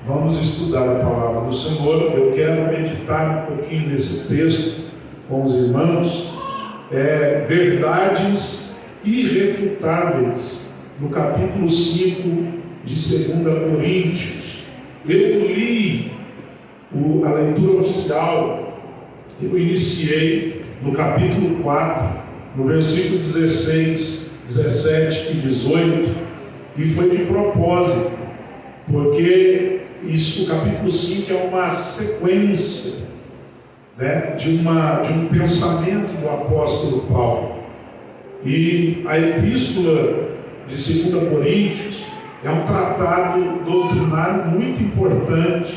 Vamos estudar a palavra do Senhor. Eu quero meditar um pouquinho nesse texto com os irmãos. Verdades irrefutáveis, no capítulo 5 de 2 Coríntios. Eu li a leitura oficial, eu iniciei no capítulo 4, no versículo 16, 17 e 18, e foi de propósito, porque o capítulo 5 é uma sequência, de um pensamento do apóstolo Paulo. E a epístola de 2 Coríntios é um tratado doutrinário muito importante,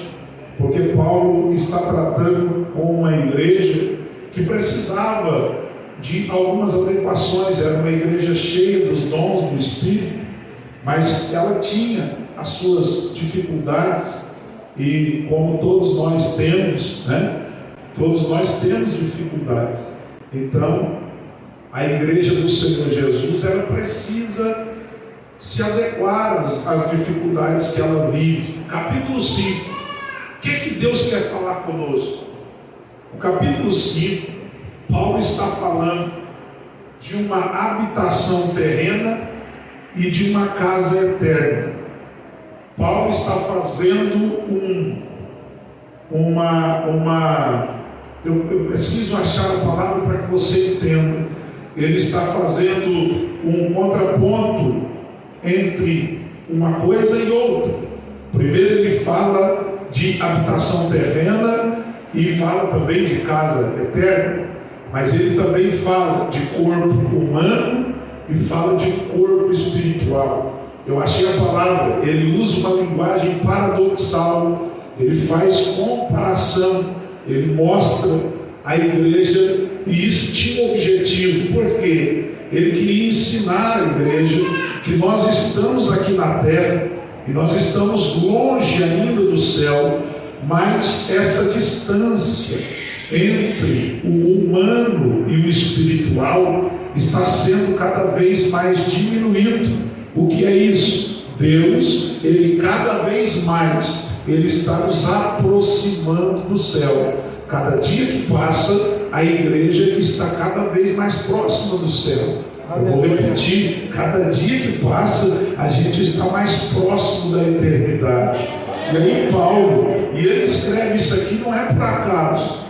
porque Paulo está tratando com uma igreja que precisava de algumas adequações. Era uma igreja cheia dos dons do Espírito, mas ela tinha as suas dificuldades, e como todos nós temos, todos nós temos dificuldades. Então, a igreja do Senhor Jesus, ela precisa se adequar às dificuldades que ela vive. Capítulo 5, o que Deus quer falar conosco? O capítulo 5, Paulo está falando de uma habitação terrena e de uma casa eterna. Paulo está fazendo eu preciso achar a palavra para que você entenda. Ele está fazendo um contraponto entre uma coisa e outra. Primeiro ele fala de habitação terrena e fala também de casa eterna, mas ele também fala de corpo humano e fala de corpo espiritual. Eu achei a palavra, ele usa uma linguagem paradoxal, ele faz comparação, ele mostra a igreja, e isso tinha um objetivo, porque ele queria ensinar a igreja que nós estamos aqui na terra e nós estamos longe ainda do céu, mas essa distância entre o humano e o espiritual está sendo cada vez mais diminuído. O que é isso? Deus, ele cada vez mais, ele está nos aproximando do céu. Cada dia que passa, a igreja está cada vez mais próxima do céu. Eu vou repetir, cada dia que passa, a gente está mais próximo da eternidade. E aí Paulo, e ele escreve isso aqui, não é por acaso,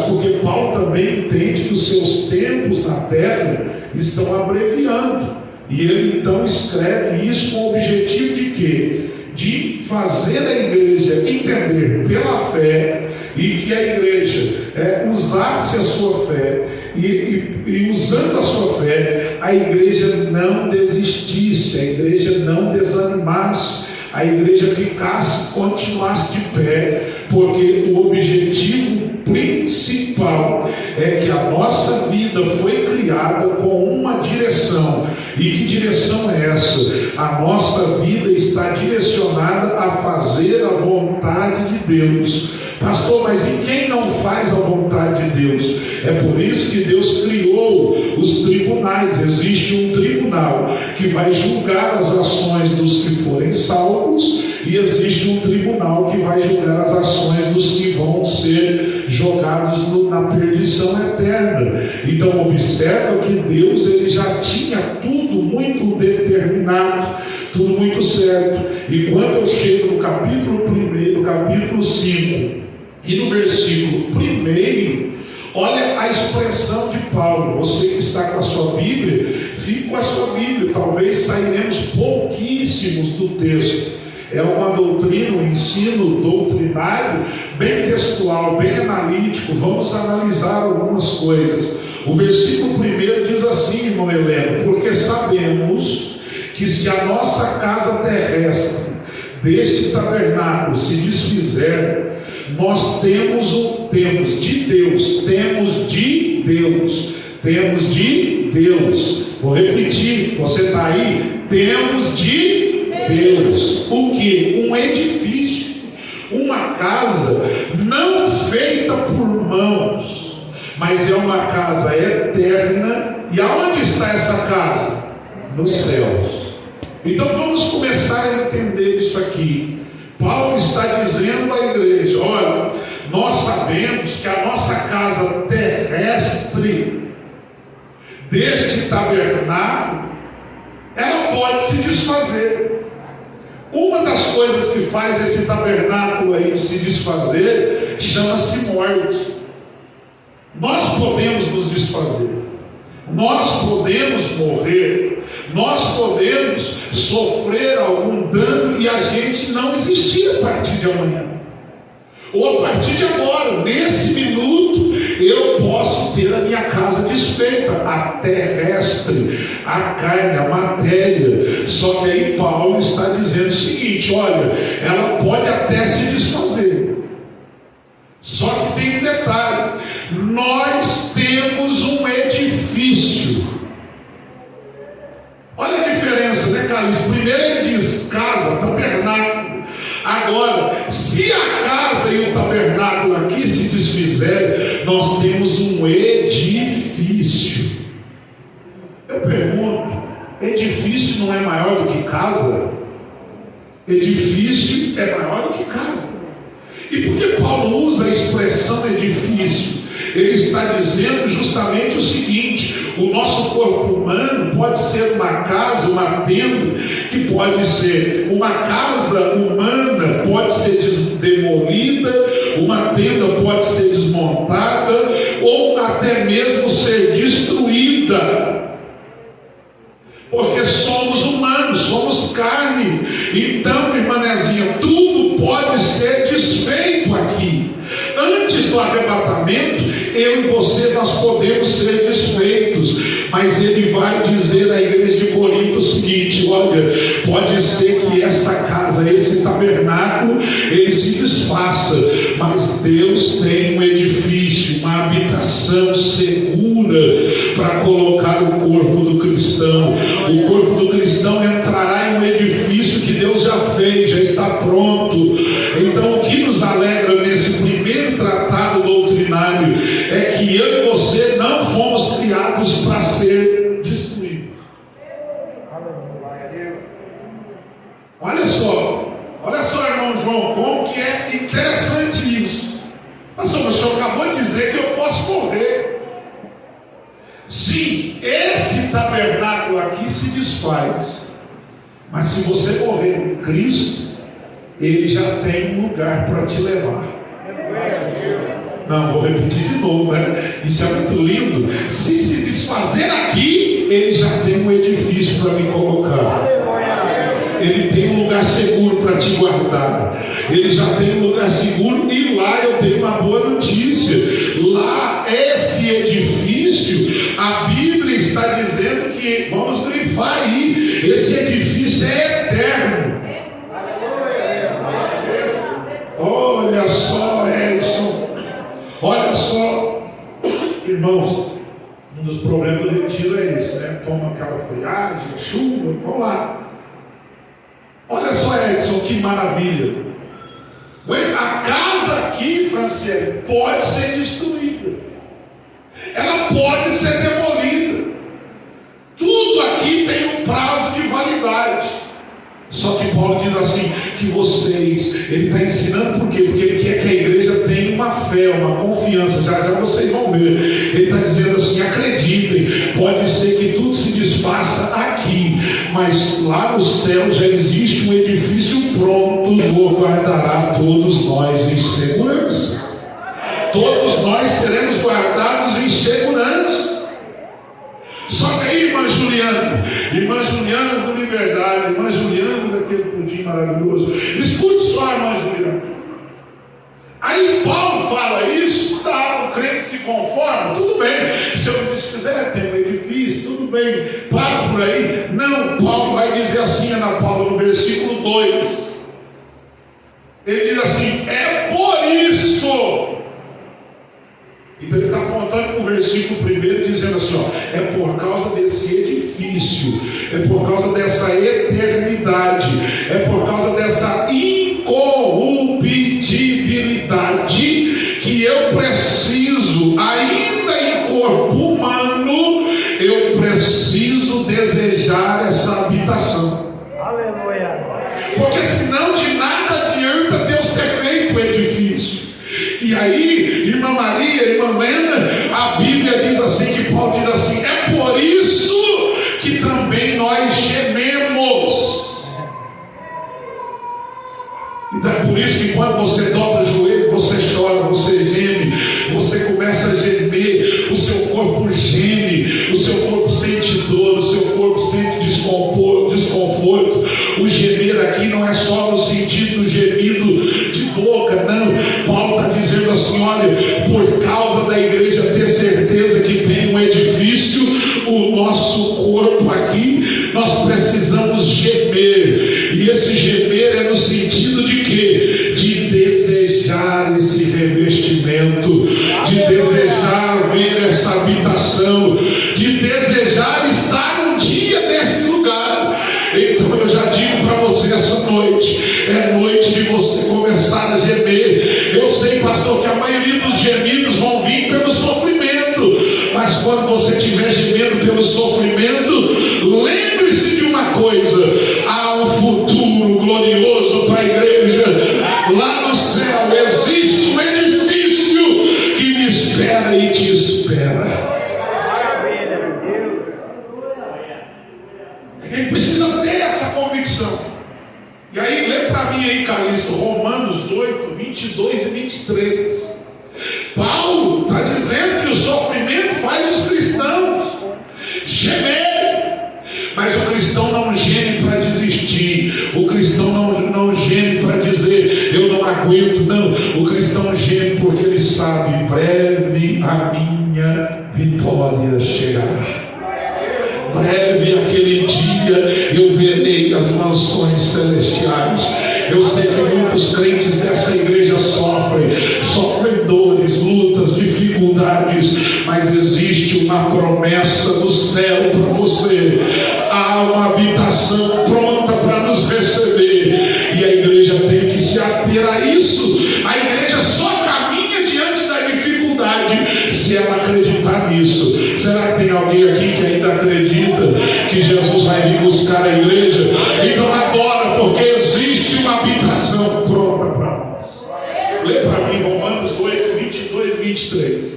porque Paulo também entende que os seus tempos na terra estão abreviando. E ele então escreve isso com o objetivo de quê? De fazer a igreja entender pela fé, e que a igreja usasse a sua fé, e usando a sua fé, a igreja não desistisse, a igreja não desanimasse, a igreja continuasse de pé, porque o objetivo principal é que a nossa vida foi criada com uma direção. E que direção é essa? A nossa vida está direcionada a fazer a vontade de Deus. Pastor, mas e quem não faz a vontade de Deus? É por isso que Deus criou os tribunais. Existe um tribunal que vai julgar as ações dos que forem salvos, e existe um tribunal que vai julgar as ações dos que vão ser jogados na perdição eterna. Então observa que Deus, ele já tinha tudo muito determinado, tudo muito certo. E quando eu chego no capítulo 1, no capítulo 5 e no versículo 1, olha a expressão de Paulo. Você que está com a sua Bíblia, fique com a sua Bíblia, talvez sairemos pouquíssimos do texto. É uma doutrina, um ensino doutrinário, bem textual, bem analítico. Vamos analisar algumas coisas. O versículo 1 diz assim, irmão Heleno: porque sabemos que se a nossa casa terrestre deste tabernáculo se desfizer, nós temos de Deus. Vou repetir, você está aí? Temos de Deus. O que? Um edifício, uma casa não feita por mãos, mas é uma casa eterna. E aonde está essa casa? Nos céus. Então vamos começar a entender isso aqui. Paulo está dizendo à igreja: olha, nós sabemos que a nossa casa terrestre, deste tabernáculo, ela pode se desfazer. Uma das coisas que faz esse tabernáculo aí se desfazer chama-se morte. Nós podemos nos desfazer, nós podemos morrer, nós podemos sofrer algum dano e a gente não existir a partir de amanhã, ou a partir de agora. Nesse minuto eu posso ter a minha casa desfeita, a terrestre, a carne, a matéria. Só que aí Paulo está dizendo o seguinte: olha, ela pode até se desfazer, só que tem um detalhe: nós temos um edifício. Olha a diferença, né, Carlos? Primeiro ele diz casa, tabernáculo. Agora, se a casa e o tabernáculo aqui se desfizerem, nós temos um edifício. Eu pergunto: edifício não é maior do que casa? Edifício é maior do que casa. E por que Paulo usa a expressão edifício? Ele está dizendo justamente o seguinte: o nosso corpo humano pode ser uma casa, uma tenda, que pode ser uma casa humana, pode ser demolida, uma tenda pode ser desmontada, ou até mesmo ser destruída, porque somos humanos, somos carne. Então, irmã Nezinha, tudo pode ser desfeito aqui. Antes do arrebatamento, eu e você, nós podemos ser desfeitos. Mas ele vai dizer à igreja de Corinto o seguinte: olha, pode ser que essa casa, esse tabernáculo, ele se desfaça, mas Deus tem um edifício, uma habitação segura para colocar o corpo do cristão. O corpo do cristão entrará em um edifício que Deus já fez, já está pronto. Então, o que nos alegra nesse primeiro tratado doutrinário é que eu e você não fomos criados para ser destruídos. Olha só, irmão João, como que é interessante isso. Pastor, o senhor acabou de dizer que eu posso morrer. Sim, esse tabernáculo aqui se desfaz, mas se você morrer em Cristo, ele já tem um lugar para te levar. Não, vou repetir de novo, né? Isso é muito lindo. Se desfazer aqui, ele já tem um edifício para me colocar. Ele tem um lugar seguro para te guardar. Ele já tem um lugar seguro, e lá eu tenho uma boa notícia. Lá, esse edifício, a Bíblia está dizendo que, vamos grifar aí, esse edifício é eterno. Olha só, Edson. Olha só, irmãos, um dos problemas do retiro é isso, né? Toma aquela friagem, chuva, vamos lá. Olha só, Edson, que maravilha. A casa aqui, Franciele, pode ser destruída, ela pode ser demolida. Tudo aqui tem um prazo de validade. Só que Paulo diz assim, que vocês, ele está ensinando por quê? Porque ele quer que a igreja tenha uma fé, uma confiança. Já vocês vão ver. Ele está dizendo assim: acreditem, pode ser que tudo se desfaça aqui, mas lá no céu já existe um edifício pronto. O Senhor guardará todos nós em segurança. Todos nós seremos guardados em segurança. Só que aí, irmã Juliana do Liberdade, irmã Juliana daquele pudim maravilhoso, escute só, irmã Juliana. Aí Paulo fala isso, tá, o crente se conforma, tudo bem. Se eu me desfizer, tem um edifício, tudo bem, para por aí. Não, Paulo vai dizer assim, Ana Paula, no versículo 2. Ele diz assim: é por isso. Então ele está apontando para o versículo primeiro, dizendo assim: ó, é por causa desse edifício, é por causa dessa eternidade, é por causa dessa incorruptibilidade que eu preciso, ainda em corpo humano, eu preciso desejar essa habitação. Aleluia. Porque senão de nada adianta E aí, irmã Maria, irmã Lena, a Bíblia diz assim, que Paulo diz assim: é por isso que também nós gememos. Então é por isso que quando você dobra o joelho, você chora, você geme, você começa a gemer, o seu corpo geme, o seu corpo sente dor, o seu corpo sente desconforto. O gemer aqui não é só no sentido do gemido de boca, não. Paulo está dizendo assim: olha, por causa da igreja ter certeza que tem um edifício, o nosso corpo aqui, nós precisamos gemer. E esse gemer é no sentido de quê? De desejar esse revestimento, de desejar ver essa habitação, de desejar estar um dia nesse lugar. Então eu já digo para você essa noite, é noite de você começar a gemer. Eu sei, pastor, que a maioria dos gemidos vão vir pelo sofrimento, mas quando você estiver gemendo pelo sofrimento, lembre-se de uma coisa: há um futuro glorioso para a igreja. Lá no céu existe um edifício que me espera e te espera. A gente precisa ter essa convicção. E aí, lê para mim aí, Calixto, Romanos 8, 22 e 23. Paulo está dizendo que o sofrimento faz os cristãos gemer. Mas o cristão não geme para desistir. O cristão não geme para dizer eu não aguento, não. O cristão geme porque ele sabe: breve a minha vitória chegará. Breve aquele dia eu verei as mansões celestiais. Eu sei que muitos crentes dessa igreja sofrem dores, lutas, dificuldades, mas existe uma promessa do céu para você. Há uma habitação pronta para nos receber, e a igreja tem que se ater a isso. A igreja só caminha diante da dificuldade se ela acreditar nisso. Será que tem alguém aqui que ainda acredita que Jesus vai vir buscar a igreja? Então adora, porque existe uma habitação pronta para nós. Lê para mim Romanos 8, 22 e 23.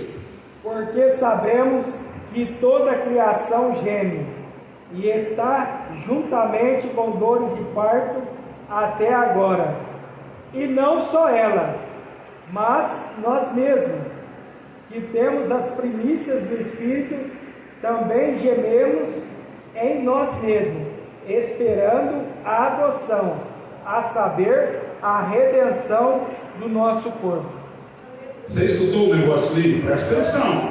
Porque sabemos que toda a criação geme e está juntamente com dores de parto até agora. E não só ela, mas nós mesmos, que temos as primícias do Espírito, também gememos em nós mesmos, esperando a adoção, a saber, a redenção do nosso corpo. Você estudou o negócio ali? Presta atenção.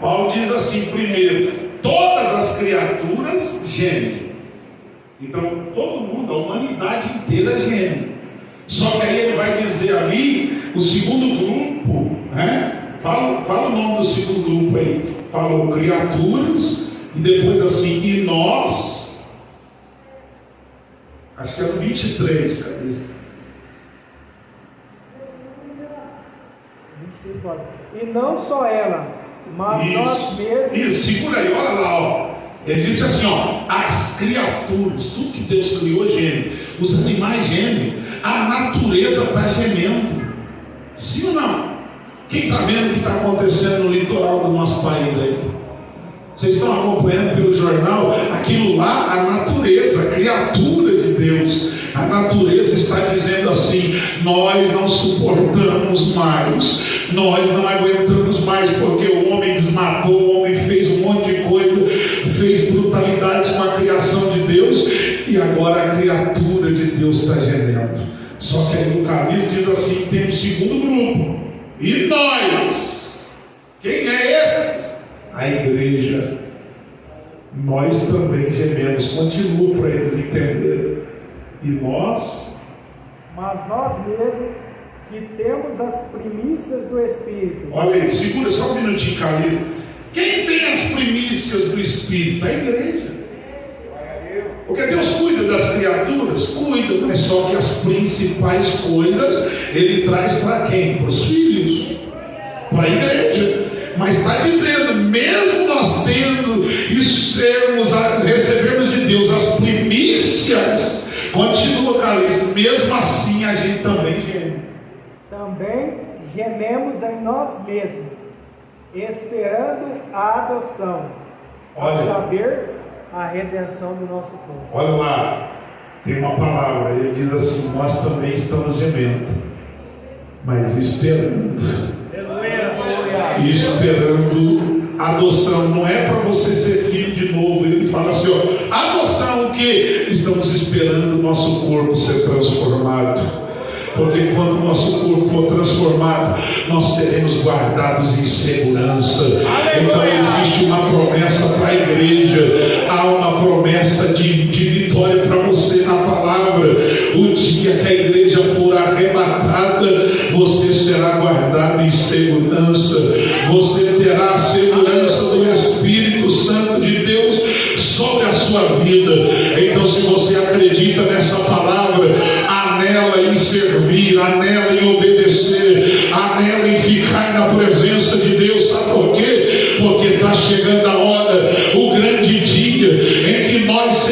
Paulo diz assim: primeiro, todas as criaturas gemem. Então todo mundo, a humanidade inteira geme. Só que aí ele vai dizer ali o segundo grupo, né? Fala o nome do segundo grupo aí. Falou criaturas, e depois assim, e nós. Acho que é no 23, cadê isso? E não só ela, mas isso, nós mesmos. Isso, segura aí, olha lá, ó. Ele disse assim, ó: as criaturas, tudo que Deus criou geme, os animais gemem, a natureza está gemendo. Sim ou não? Quem está vendo o que está acontecendo no litoral do nosso país aí? Vocês estão acompanhando pelo jornal? Aquilo lá, a natureza, a criatura de Deus, a natureza está dizendo assim: nós não suportamos mais, nós não aguentamos mais, porque o homem desmatou, o homem fez um monte de coisa, fez brutalidades com a criação de Deus, e agora a criatura de Deus está gemendo. Só que aí o Calixto diz assim: tem um segundo grupo, e nós? Quem é esse? A igreja. Nós também gememos. Continua para eles entenderem. E nós? Mas nós mesmos, que temos as primícias do Espírito. Olha aí, segura só um minutinho, Calixto. Quem tem as primícias do Espírito? A igreja. Porque Deus cuida das criaturas? Cuida, mas só que as principais coisas Ele traz para quem? Para os filhos, para a igreja. Mas está dizendo, mesmo nós tendo e recebermos de Deus as primícias, continua, Calixto, mesmo assim a gente também geme. Também gememos em nós mesmos, esperando a adoção, a saber, a redenção do nosso corpo. Olha lá, tem uma palavra, ele diz assim: nós também estamos gemendo, mas esperando. Esperando a adoção. Não é para você ser filho de novo. Ele fala assim: ó, adoção o quê? Estamos esperando o nosso corpo ser transformado. Porque quando o nosso corpo for transformado, nós seremos guardados em segurança. Então existe uma promessa para a igreja. Há uma promessa de vitória para você na palavra. O dia que a igreja for arrebatada, você será guardado em segurança. Você terá a segurança do Espírito Santo de Deus sobre a sua vida. Então, se você acredita nessa palavra, anela em servir, anela em obedecer, anela em ficar na presença de Deus. Sabe por quê? Porque está chegando a hora, o grande dia em que nós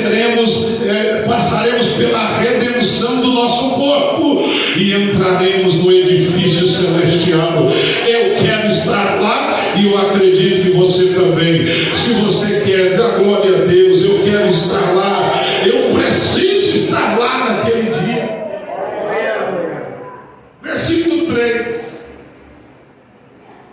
passaremos pela redenção do nosso corpo e entraremos no edifício celestial. Eu quero estar lá e eu acredito que você também. Se você quer, dá glória a Deus. Eu quero estar lá, eu preciso estar lá naquele dia. Versículo 3,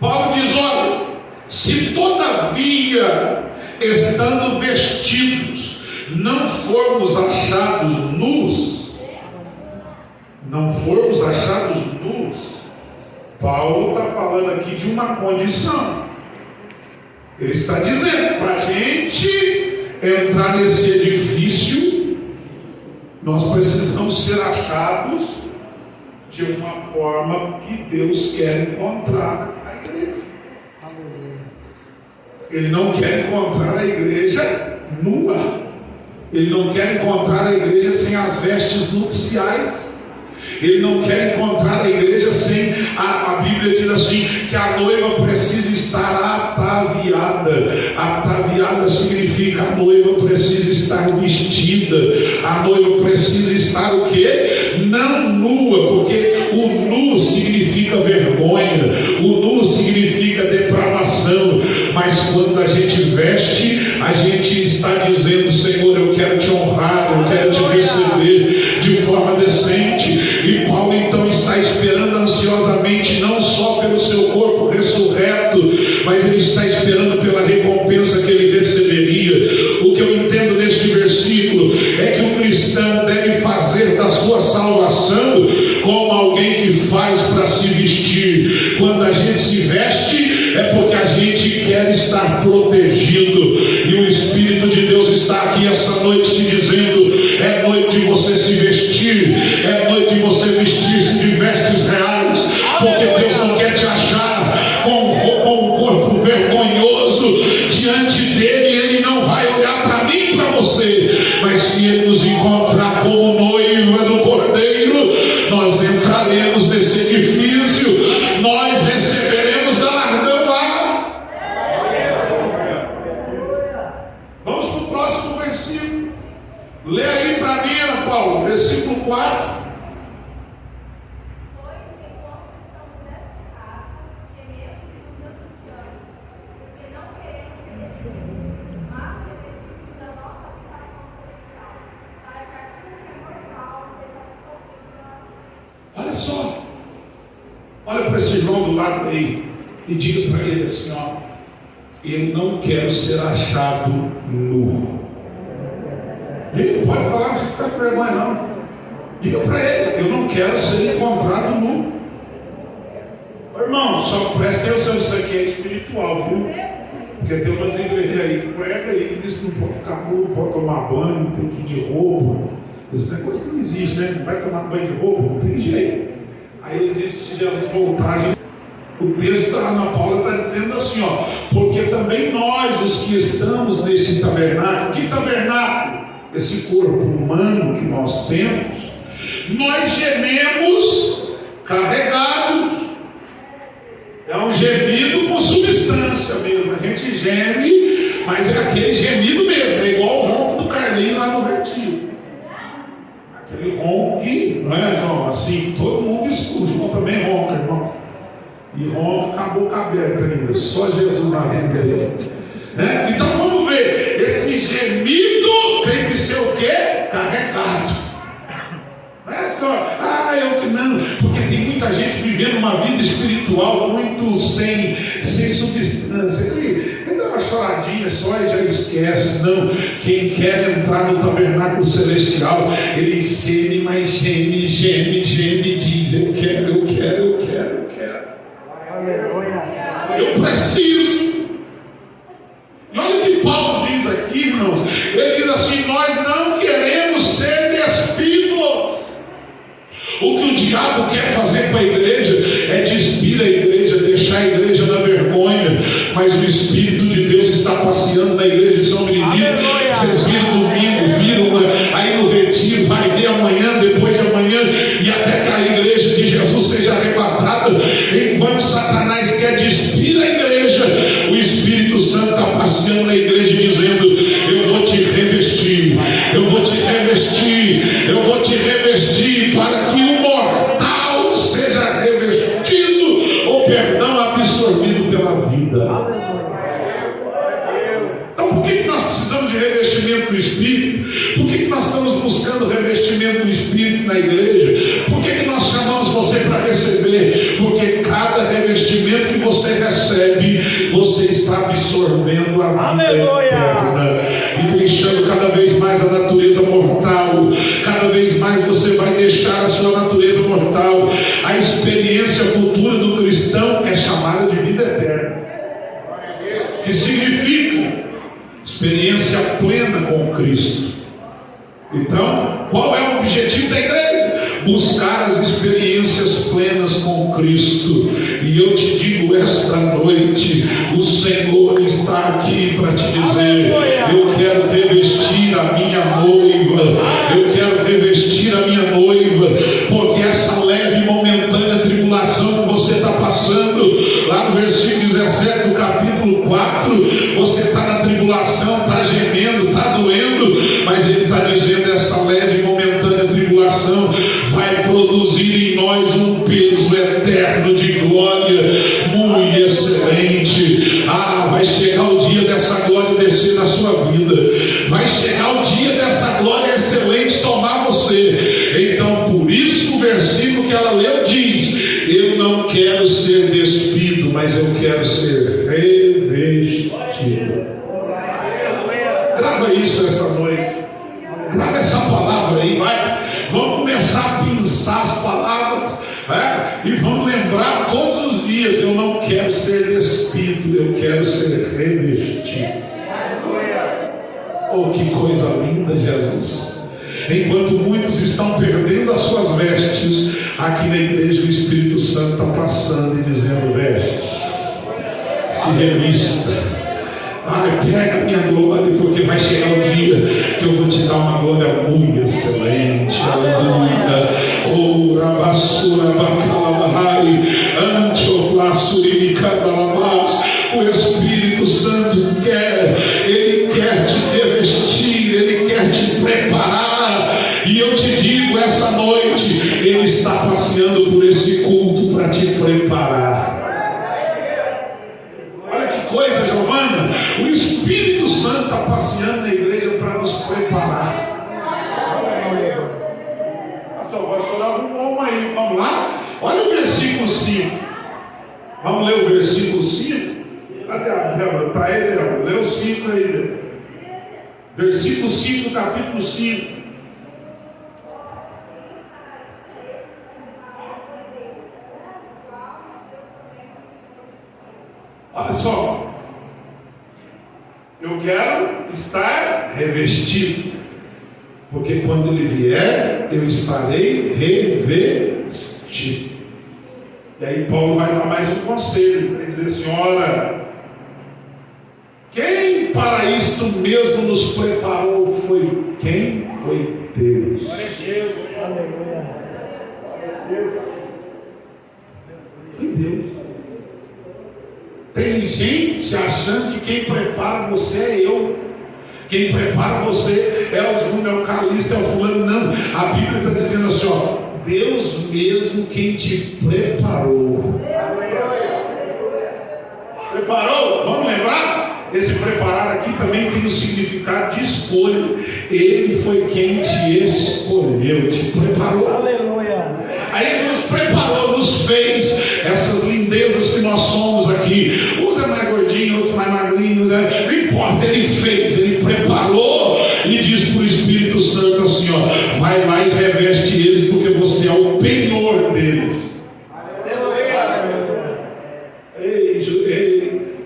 Paulo diz: olha, se todavia, estando vestidos, não formos achados nus, Paulo está falando aqui de uma condição. Ele está dizendo, para a gente entrar nesse edifício, nós precisamos ser achados de uma forma que Deus quer encontrar a igreja. Ele não quer encontrar a igreja nua. Ele não quer encontrar a igreja sem as vestes nupciais. Ele não quer encontrar a igreja sem a Bíblia diz assim, que a noiva precisa estar ataviada. Ataviada significa a noiva precisa estar vestida. A noiva precisa estar o quê? Não nua, porque o nu significa vergonha, o nu significa depravação. Mas quando a gente veste, a gente está dizendo: Senhor, eu quero te honrar, eu quero te receber de forma decente. E Paulo então está esperando ansiosamente, não só pelo seu corpo ressurreto, mas ele está esperando pela recompensa que ele receberia. O que eu entendo neste versículo é que o cristão deve fazer da sua salvação como alguém que faz para se vestir. Quando a gente se veste, é porque a gente quer estar protegido. E o Espírito de Deus está aqui essa noite te dizendo: é noite de você se vestir, é noite de você vestir-se de vestes reais, porque Deus não quer te achar com um corpo vergonhoso diante dele. Ele não vai olhar para mim e para você, mas se ele nos encontrar como noiva do Cordeiro, nós entraremos nesse edifício, nós receberemos galardão lá. Vamos para o próximo versículo. Lê aí para mim, Ana Paulo, versículo 4. Olha só, olha para esse irmão do lado aí e diga para ele assim: ó, eu não quero ser achado nu. Diga, pode falar, não fica com vergonha não. Diga para ele: eu não quero ser encontrado nu. Irmão, só presta atenção, isso aqui é espiritual, viu? Porque tem umas igrejas aí que prega aí, diz que não pode ficar nu, não pode tomar banho, tem que ir de roupa. Esse negócio não existe, né? Não vai tomar banho de roupa, não tem jeito. Aí ele diz que se Jesus voltar, o texto da Ana Paula está dizendo assim, ó: porque também nós, os que estamos neste tabernáculo, que tabernáculo? Esse corpo humano que nós temos, nós gememos carregados. É um gemido com substância mesmo. A gente geme, mas é aquele gemido mesmo, é igual o ronco do Carlinho lá no Retiro. Aquele ronco que, não é, João? Assim, todo mundo escuta. João também ronca, irmão. E rompe com a boca aberta ainda, só Jesus na vida dele. Né? Então vamos ver, esse gemido tem que ser o quê? Carregado. Não é só, eu que não, porque tem muita gente vivendo uma vida espiritual muito sem substância. Ele dá uma choradinha só e já esquece. Não, quem quer entrar no tabernáculo celestial, ele geme, mas geme, diz: eu quero. Eu preciso. E olha o que Paulo diz aqui, irmãos. Ele diz assim: nós não queremos ser despidos. O que o diabo quer fazer com a igreja é despir a igreja, deixar a igreja na vergonha. Mas o Espírito de Deus está passeando na igreja de São Benedito. Vocês viram domingo, viram aí no retiro, vai ver amanhã, depois de amanhã, e até que a igreja de Jesus seja arrebatada. Enquanto Satanás quer despir a igreja, o Espírito Santo está passeando na igreja dizendo: eu vou te revestir, para que o mortal seja revestido, ou perdão, absorvido pela vida. Então por que nós precisamos de revestimento do Espírito? Por que nós estamos buscando revestimento do Espírito na igreja? Por que nós chamamos você para receber? Porque cada revestimento que você recebe, você está absorvendo a vida eterna e deixando cada vez mais a natureza mortal. Cada vez mais você vai deixar a sua natureza mortal. A experiência futura do cristão é chamada de vida eterna, que significa experiência plena com Cristo. Então, qual é o objetivo da igreja? Buscar as experiências plenas com Cristo. E eu te digo esta noite, o Senhor está aqui para te dizer: eu quero revestir a minha noiva, porque essa leve e momentânea tribulação que você está passando, lá no versículo 17 do capítulo 4, você está na tribulação, está gemendo, está doendo, mas ele está dizendo: essa leve e momentânea tribulação vai produzir em nós um peso eterno de glória muito excelente. Vai chegar o dia dessa glória descer na sua vida, vai chegar o dia dessa glória excelente tomar você. Então, por isso o versículo que ela leu diz: eu não quero ser despido, mas eu quero ser revestido. Grava isso essa noite, grava essa palavra aí, vai. Vamos começar a pensar as palavras, né? E vamos lembrar todos os dias: eu não quero ser despido, eu quero ser revestido. Oh, que coisa linda, Jesus! Enquanto muitos estão perdendo as suas vestes, aqui na igreja o Espírito Santo está passando e dizendo: veste, se revista. Pega a minha glória, porque vai chegar o dia que eu vou te dar uma glória muito excelente. Aleluia. Oh, rabassura bacalabahai, antioplasuricadalabás. O Espírito Santo ele quer te revestir, ele quer te preparar. E eu te digo essa noite, ele está passeando por esse culto para te preparar. Coisa, Giovana, o Espírito Santo está passeando na igreja para nos preparar. Pastor, vai chorar um pouco aí, vamos lá? Olha o versículo 5. Vamos ler o versículo 5? Cadê a Débora? Está aí, Débora? Lê o 5 aí, Débora. Versículo 5 do capítulo 5. Olha só, eu quero estar revestido, porque quando ele vier, eu estarei revestido. E aí Paulo vai dar mais um conselho, para dizer assim: ora, quem para isto mesmo nos preparou foi quem? Foi Deus. Glória a Deus, aleluia. Foi Deus. Tem gente achando que quem prepara você é eu. Quem prepara você é o Júnior, é o Calista, é o fulano. Não, a Bíblia está dizendo assim: ó, Deus mesmo quem te preparou. Preparou? Vamos lembrar? Esse preparar aqui também tem o significado de escolha. Ele foi quem te escolheu, te preparou. Aleluia. Aí Ele nos preparou, nos fez essas lindezas que nós somos aqui. Uns é mais gordinho, outros mais magrinho, né? Não importa, Ele fez, Ele preparou e diz para o Espírito Santo assim, ó, vai lá e reveste eles, porque você é o penhor deles. Ei,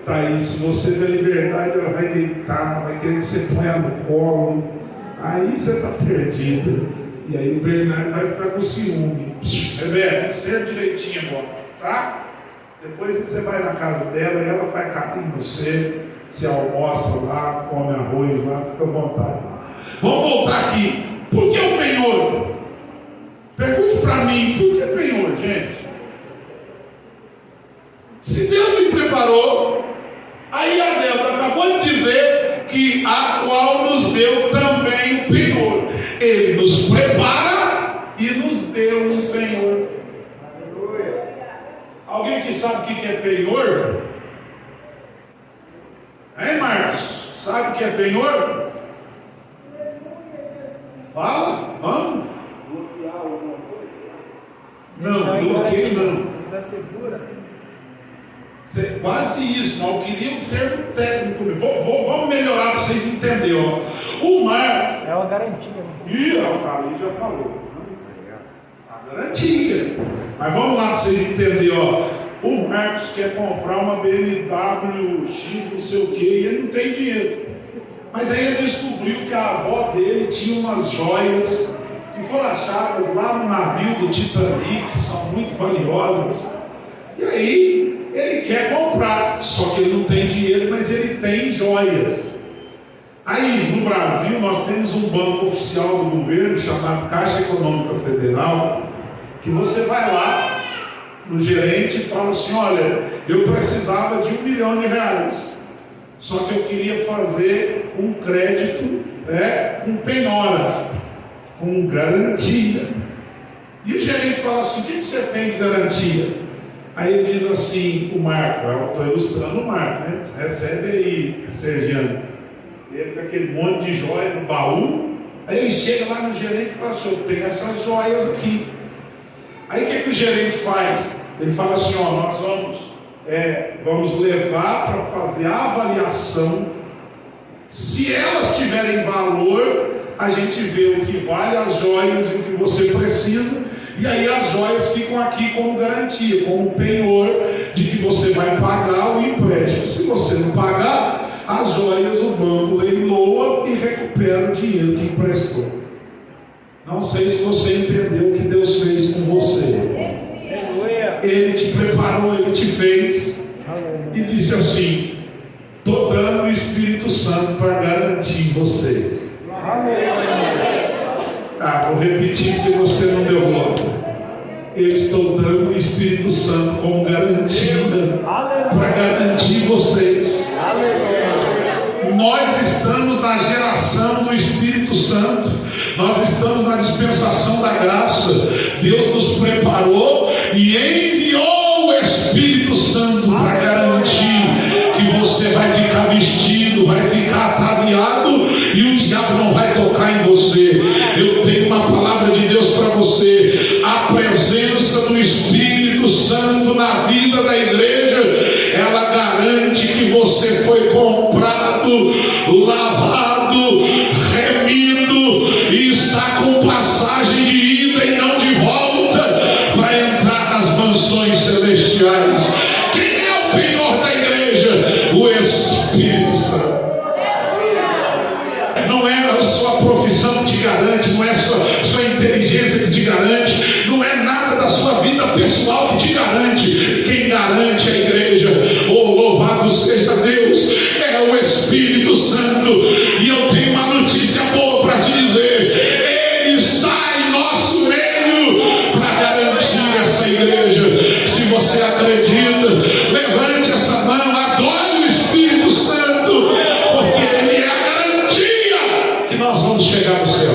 Thaís, se você der liberdade, ela vai deitar, vai querer que você ponha no colo, aí você está perdida. E aí o Bernardo vai ficar com ciúme. Rebeca, ser direitinho agora, tá? Depois você vai na casa dela e ela vai cair em você, se almoça lá, come arroz lá, fica à vontade. Vamos voltar aqui. Por que o penhor? Pergunte para mim, por que penhor, gente? Se Deus me preparou, aí a Débora acabou de dizer que a qual nos deu também o penhor. Ele nos prepara e nos deu um penhor. Alguém que sabe o que é penhor? Hein, Marcos? Sabe o que é penhor? Fala, vamos. Bloquear alguma coisa? Não, bloqueio não. Está segura? Quase isso, mas eu queria um termo técnico. Vamos melhorar para vocês entenderem. Ó. O mar. É uma garantia. Né? Ih, a Ali já falou. A garantia. Mas vamos lá para vocês entenderem. Ó. O Marcos quer comprar uma BMW X, não sei o que, e ele não tem dinheiro. Mas aí ele descobriu que a avó dele tinha umas joias que foram achadas lá no navio do Titanic, que são muito valiosas. E aí ele quer comprar, só que ele não tem dinheiro, mas ele tem joias. Aí no Brasil nós temos um banco oficial do governo chamado Caixa Econômica Federal, que você vai lá no gerente e fala assim, olha, eu precisava de R$1 milhão, só que eu queria fazer um crédito com penhora, com garantia. E o gerente fala assim, o que você tem de garantia? Aí ele diz assim, o Marco, eu estou ilustrando o Marco, né? Recebe aí, Sergiano. Ele com aquele monte de joia no baú. Aí ele chega lá no gerente e fala assim, eu tenho essas joias aqui. Aí o que o gerente faz? Ele fala assim, ó, nós vamos levar para fazer a avaliação. Se elas tiverem valor, a gente vê o que vale as joias e o que você precisa. E aí as joias ficam aqui como garantia, como penhor de que você vai pagar o empréstimo. Se você não pagar, as joias o banco leiloa e recupera o dinheiro que emprestou. Não sei se você entendeu o que Deus fez com você. Ele te preparou, Ele te fez e disse assim, estou dando o Espírito Santo para garantir vocês. Vou repetir porque você não deu glória. Eu estou dando o Espírito Santo como garantia para garantir vocês. Nós estamos na geração do Espírito Santo. Nós estamos na dispensação da graça. Deus nos preparou e enviou o Espírito Santo para garantir que você vai ficar vestido, vai ficar ataviado e o diabo não vai tocar em você. Eu tenho uma palavra de Deus para você. A presença do Espírito Santo na vida da igreja, ela garante que você foi comprado, lavado, remido e está com passagem de ida e não de volta para entrar nas mansões celestiais. Quem é o penhor da igreja? O Espírito Santo. Não é a sua profissão que te garante, não é a sua inteligência que te garante, não é nada da sua vida pessoal que te garante. Quem garante a igreja, louvado seja Deus, é o Espírito Santo. E eu tenho uma notícia boa para te dizer: Ele está em nosso meio para garantir essa igreja. Se você acredita, levante essa mão, adore o Espírito Santo, porque Ele é a garantia que nós vamos chegar no céu.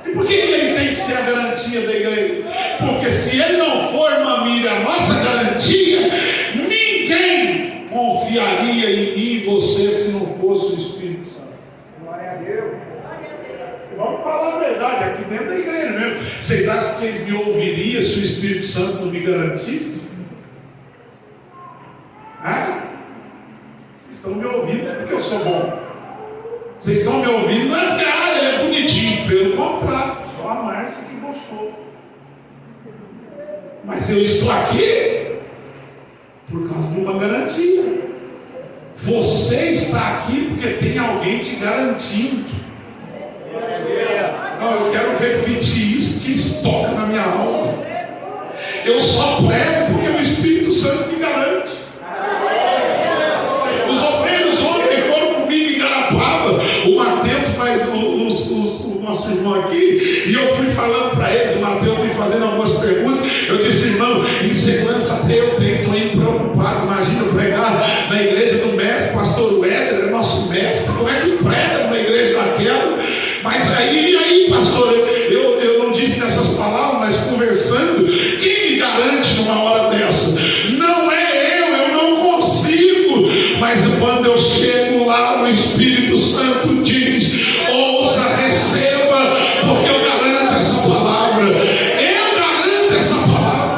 E por que Ele tem que ser a garantia da igreja? Porque se Ele não for, Mamília, a nossa garantia, não fosse o Espírito Santo? Glória a Deus. Vamos falar a verdade aqui dentro da igreja mesmo. Vocês acham que vocês me ouviriam se o Espírito Santo não me garantisse? Vocês estão me ouvindo não é porque eu sou bom. Vocês estão me ouvindo não é porque ele é bonitinho. Pelo contrário, só a Márcia que gostou. Mas eu estou aqui por causa de uma garantia. Você está aqui porque tem alguém te garantindo. Não, eu quero repetir isso porque isso toca na minha alma. Eu só prego porque o Espírito Santo me garante. Os obreiros ontem foram comigo em Garapaba. O Mateus faz o nosso irmão aqui. E eu fui falando para eles. O Mateus me fazendo algumas perguntas. Eu disse, irmão, em segurança até eu estou indo preocupado. Imagina eu pregar na igreja do mestre, pastor Weder, é nosso mestre. Como é que prega numa igreja daquela? Mas aí, pastor, eu não disse nessas palavras, mas conversando, quem me garante numa hora dessa? Não é eu não consigo. Mas quando eu chego lá, o Espírito Santo diz: ouça, receba, porque eu garanto essa palavra. Eu garanto essa palavra.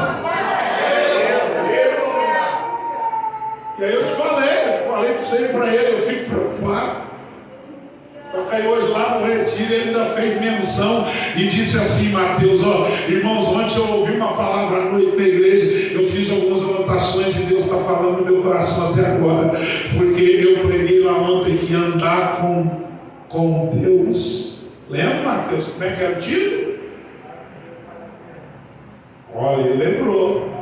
E aí eu falei para você e para ele, eu fico preocupado. Só que aí hoje lá no retiro ele ainda fez menção e disse assim, Mateus, irmãos, ontem eu ouvi uma palavra à noite na igreja, eu fiz algumas anotações e Deus está falando no meu coração até agora, porque eu preguei lá ontem que andar com Deus. Lembra, Mateus, como é que era o título? Olha, ele lembrou.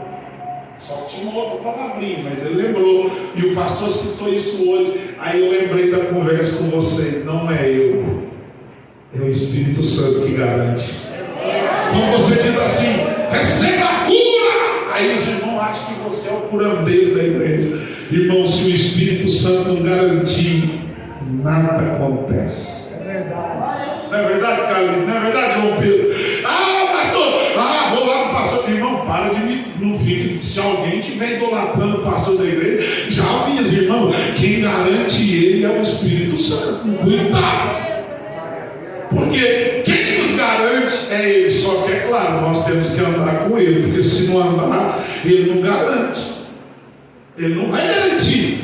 Só tinha uma outra palavrinha, mas ele lembrou. E o pastor citou isso hoje. Aí eu lembrei da conversa com vocês. Não é eu, é o Espírito Santo que garante. Quando você diz assim, receba a cura, aí os irmãos acham que você é o curandeiro da igreja. Irmão, se o Espírito Santo não garantir, nada acontece. É verdade. Não é verdade, Carlos? Não é verdade, João Pedro? Pastor, vou lá no pastor. Irmão, para de me. Não fica. Se alguém estiver idolatrando o pastor da igreja, já avisa, irmão, quem garante ele é o Espírito Santo. Cuidado. Porque quem nos garante é ele. Só que é claro, nós temos que andar com ele. Porque se não andar, ele não garante. Ele não vai garantir.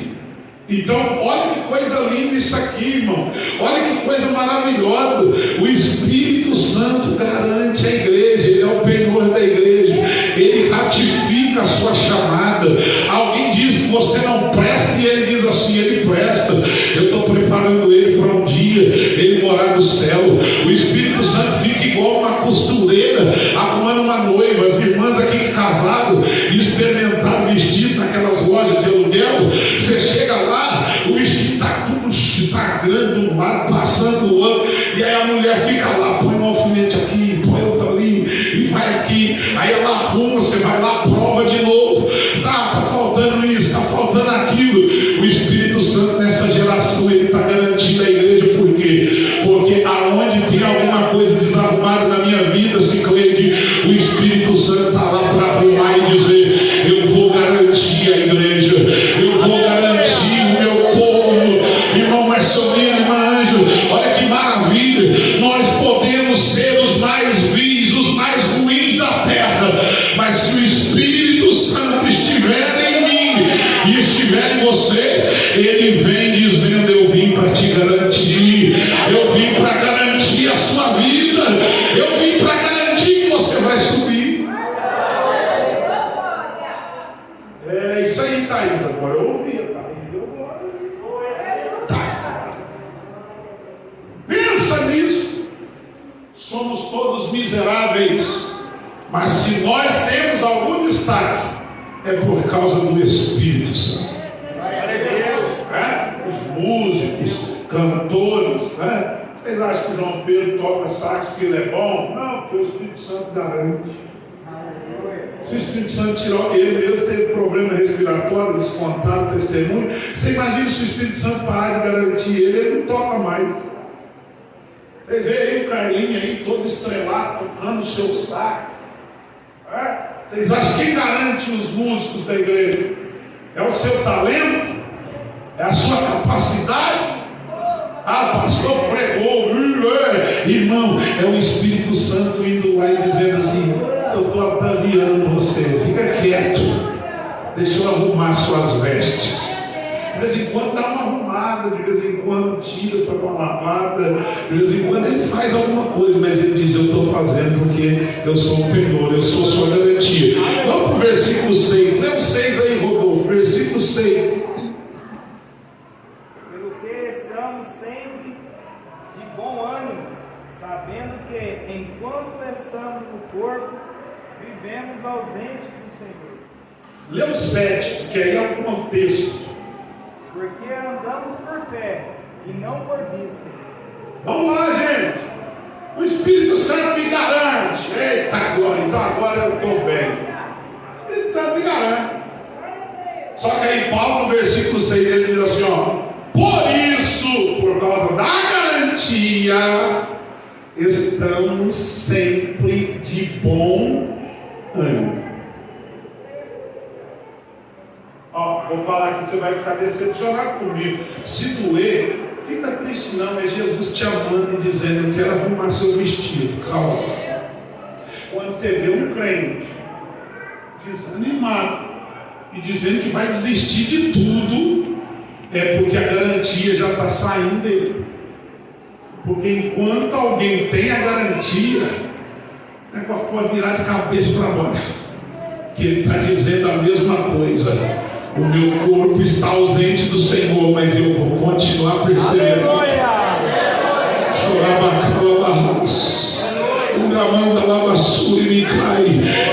Então, olha que coisa linda isso aqui, irmão. Olha que coisa maravilhosa. O Espírito Santo garante a igreja. Ele é o penhor da igreja. Ele ratifica a sua chamada. Alguém diz que você não presta e ele diz assim, ele presta. Eu estou preparando ele para um dia ele morar no céu. O Espírito Santo fica igual uma costureira arrumando uma noiva. As irmãs aqui casadas experimentaram vestido naquelas lojas de aluguel. Você chega lá, o vestido está tudo grande de um lado, passando do outro, e aí a mulher fica lá, põe um alfinete aqui, põe outro ali, e vai aqui, aí ela arruma, você vai lá, prova de novo, tá faltando isso, está faltando aquilo. O Espírito Santo nessa geração, ele está garantindo a igreja. Por quê? Porque aonde tem alguma coisa desarrumada na minha vida, se crede, o Espírito Santo está lá para arrumar e dizer, eu vou garantir a igreja, eu vou garantir o meu povo. Irmão Marcelino, irmã Ângelo, olha que maravilha. Nós podemos ser os mais vis, os mais ruins da terra, mas se o Espírito Santo estiver em mim e estiver em você, ele vem dizendo, eu vim para te garantir, eu vim para garantir a sua vida, eu vim para garantir que você vai subir. É isso aí, Thaís. Agora eu ouvi, Pensa nisso. Somos todos miseráveis, mas se nós temos algum destaque, é por causa do Espírito Santo. Os músicos, cantores, vocês acham que o João Pedro toca sax porque ele é bom? Não, porque o Espírito Santo garante. Se o Espírito Santo tirou, ele mesmo teve problema respiratório, eles contaram o testemunho. Você imagina se o Espírito Santo parar de garantir ele não toca mais. Vocês veem aí o Carlinho aí, todo estrelado, tocando o seu saco. Vocês acham que quem garante os músicos da igreja? É o seu talento? É a sua capacidade? Ah, pastor pregou, irmão, é o Espírito Santo indo lá e dizendo assim: eu estou ataviando você, fica quieto, deixa eu arrumar suas vestes. De vez em quando dá uma arrumada, de vez em quando tira para dar uma lavada, de vez em quando ele faz alguma coisa, mas ele diz: eu estou fazendo porque eu sou o Penhor, eu sou sua garantia. Vamos para o versículo 6, lê o 6 aí, Rodolfo, versículo 6. Pelo que estamos sempre de bom ânimo, sabendo que enquanto estamos no corpo, vivemos ausente do Senhor. Lê o 7, porque aí é o contexto. Porque andamos por fé e não por vista. Vamos lá, gente. O Espírito Santo me garante. Eita glória, então agora eu estou bem. O Espírito Santo me garante. Só que aí Paulo, no versículo 6, ele diz assim: ó, por isso, por causa da garantia, estamos sempre de bom ânimo. Ó, vou falar aqui, você vai ficar decepcionado comigo. Se doer, fica triste não, é Jesus te amando e dizendo: eu quero arrumar seu vestido. Calma. Quando você vê um crente desanimado e dizendo que vai desistir de tudo, é porque a garantia já está saindo dele. Porque enquanto alguém tem a garantia, o negócio pode virar de cabeça para baixo, que ele está dizendo a mesma coisa. O meu corpo está ausente do Senhor, mas eu vou continuar percebendo.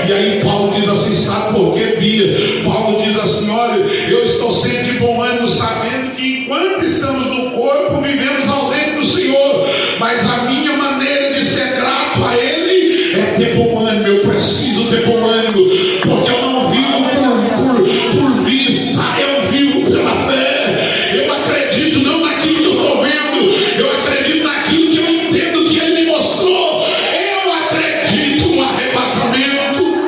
E aí Paulo diz assim: sabe por quê, Bia? Paulo diz assim: olha, eu estou sempre de bom ânimo, sabendo que enquanto estamos no corpo, vivemos ausente do Senhor, mas a minha maneira de ser grato a Ele é ter bom ânimo. Eu preciso ter bom ânimo, porque eu não vivo por vista, eu vivo pela fé. Eu acredito não naquilo que eu estou vendo, eu acredito naquilo que eu entendo que Ele me mostrou. Eu acredito no arrebatamento.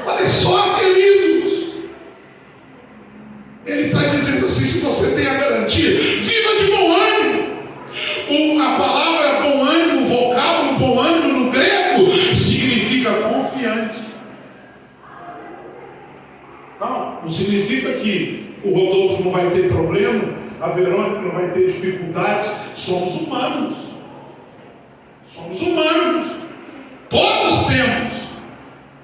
Olha só, queridos, ele está dizendo assim: se você tem a garantia, viva de bom ânimo. A palavra bom ânimo, o vocábulo bom ânimo no grego significa confiante. Não significa que o Rodolfo não vai ter problema, a Verônica não vai ter dificuldade. Somos humanos. Somos humanos. Todos temos.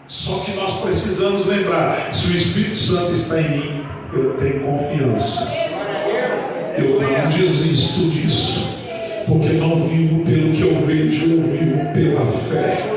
Só que nós precisamos lembrar: se o Espírito Santo está em mim, eu tenho confiança. Eu não desisto disso, porque não vivo pelo que eu vejo, eu vivo pela fé.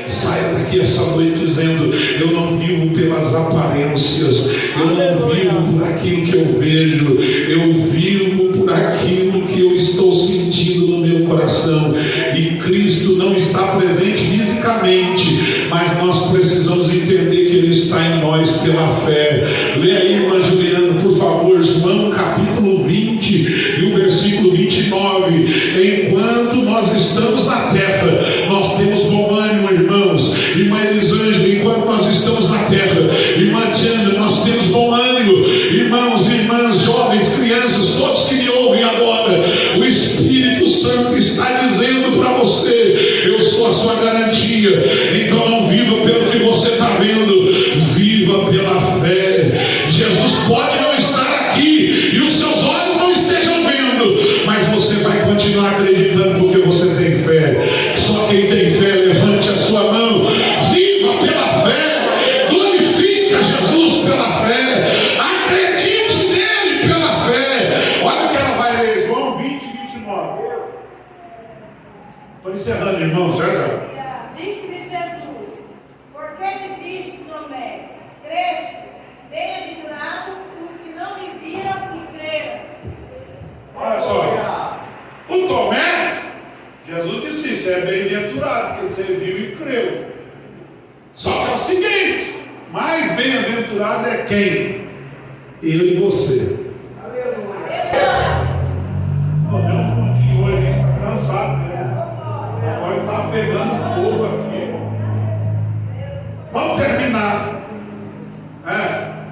Saia daqui essa noite dizendo: eu não vivo pelas aparências, eu não vivo por aquilo que eu vejo, eu vivo por aquilo que eu estou sentindo no meu coração. E Cristo não está presente fisicamente, mas nós precisamos entender que Ele está em nós pela fé. Lê aí, irmã Juliana, por favor, João capítulo 20 e o versículo 29. Enquanto nós estamos na terra, nós temos bom ânimo, irmãos. Irmã Elisângela, enquanto nós estamos na terra, irmã Tiana, nós temos bom ânimo. Irmãos e irmãs, jovens, crianças, todos que me ouvem agora, o Espírito Santo está dizendo para você: eu sou a sua garantia. Então não viva pelo que você está vendo, viva pela fé. Jesus pode não estar aqui e os seus olhos não estejam vendo, mas você vai continuar acreditando porque você tem fé. Só quem tem fé, levante a sua mão. Viva pela fé, glorifica Jesus pela fé, acredite nele pela fé. Olha o que ela vai ler, João 20, 29. Estou encerrando, irmão, já. Disse-lhe Jesus: por que me disse, Tomé? Creste? Bem-aventurados os que não me viram e creram. Olha só, o Tomé, Jesus disse isso: é bem-aventurado, porque você viu e creu. Só que é o seguinte: mais bem-aventurado é quem? Eu e você. Meu fundinho hoje, a gente está cansado, né? Agora ele está pegando fogo aqui. Vamos terminar.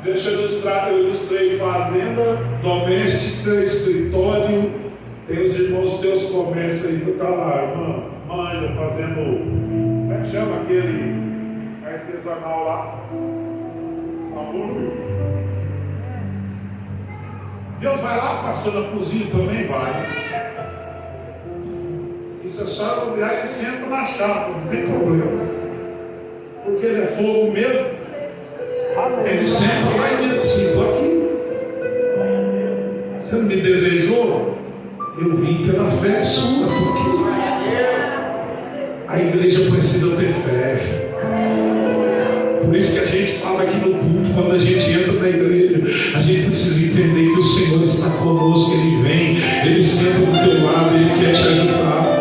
Deixa eu ilustrar, eu ilustrei fazenda, doméstica, escritório. Tem os irmãos teus comércios aí, tu tá lá, irmã, manja, fazendo, como é que chama aquele artesanal lá? Hambúrguer. Deus vai lá, pastor, na cozinha também vai. Isso é só lugar que senta na chapa, não tem problema. Porque ele é fogo mesmo. Ele senta lá e diz assim: estou aqui. Você não me desejou? Eu vim pela fé sua, estou aqui. A igreja precisa ter fé. Por isso que a gente fala aqui no culto, quando a gente entra na igreja, a gente precisa entender que o Senhor está conosco, Ele vem, Ele senta do teu lado, Ele quer te ajudar.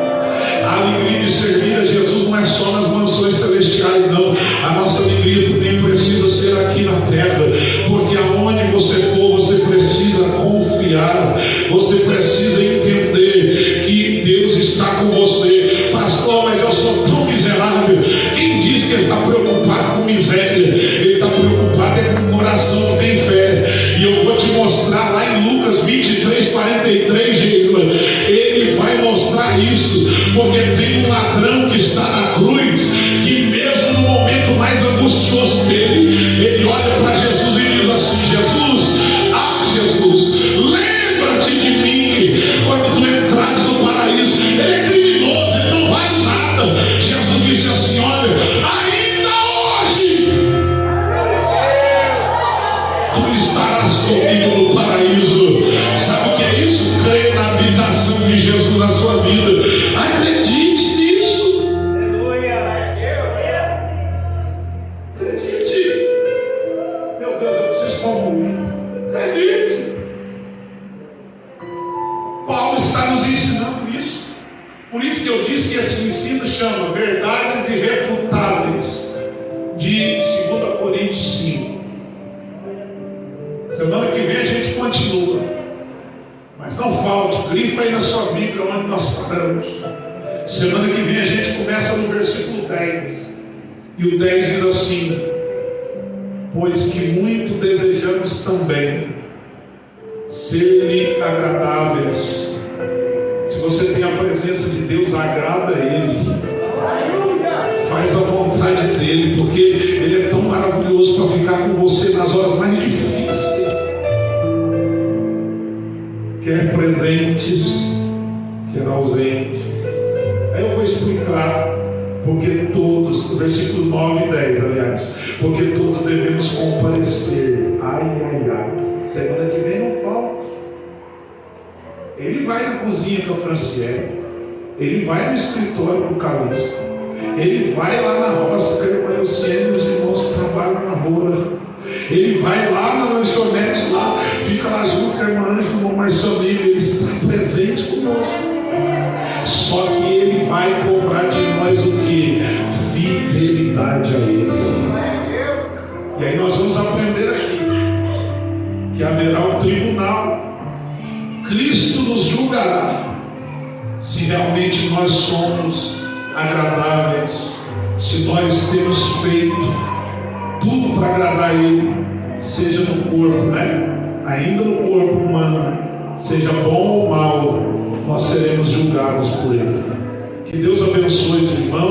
A alegria de servir a Jesus não é só nas mansões celestiais, não. A nossa alegria também precisa ser aqui na terra, porque aonde você for, você precisa confiar, você precisa entender que Deus está com você. Pastor, mas eu sou tão miserável. Quem diz que ele está preocupado com miséria? Ele está preocupado é com o coração que tem fé. E eu vou te mostrar lá em Lucas 23:43, Geisla. Ele vai mostrar isso, porque tem um ladrão que está na cruz, que mesmo no momento mais angustioso dele, ele olha para Jesus e diz assim: Jesus, Jesus, lembra-te de mim quando tu entrares no paraíso. Ele é criminoso, ele não vale nada. Jesus disse assim: olha, ainda hoje tu estarás comigo no paraíso. Sabe o que é isso? Creia na habitação de Jesus na sua vida. Acredite nisso. Aleluia. Acredite. Meu Deus, eu preciso concluir. Acredite. Paulo está nos ensinando isso. Por isso que eu disse que esse ensino chama Verdades Irrefutáveis, de 2 Coríntios 5. Semana que vem a gente continua. Mas não falte, grifa aí na sua Bíblia onde nós paramos. Semana que vem a gente começa no versículo 10. E o 10 diz assim: pois que muito desejamos também ser-lhe agradáveis. Se você tem a presença de Deus, agrada a Ele. Faz a vontade dEle, porque Ele é tão maravilhoso para ficar com você nas horas mais difíceis. Quer presentes, quer ausentes. Aí eu vou explicar, porque todos, no versículo 9 e 10, aliás, porque todos devemos comparecer. Ai, ai, ai. Semana que vem não falta. Ele vai na cozinha com a Franciele, ele vai no escritório com o Calixto, ele vai lá na roça com a Eucênia e os irmãos que trabalham na rola. Ele vai lá na lanchonete, lá, fica lá junto com a irmã Ângela, com o Marcelino. Ele está presente conosco. Só que Ele vai cobrar de nós o que? Fidelidade a Ele. E aí nós vamos aprender aqui que haverá um tribunal. Cristo nos julgará se realmente nós somos agradáveis, se nós temos feito tudo para agradar Ele, seja no corpo, né? Ainda no corpo humano, seja bom ou mal, nós seremos julgados por Ele. Que Deus abençoe os irmãos.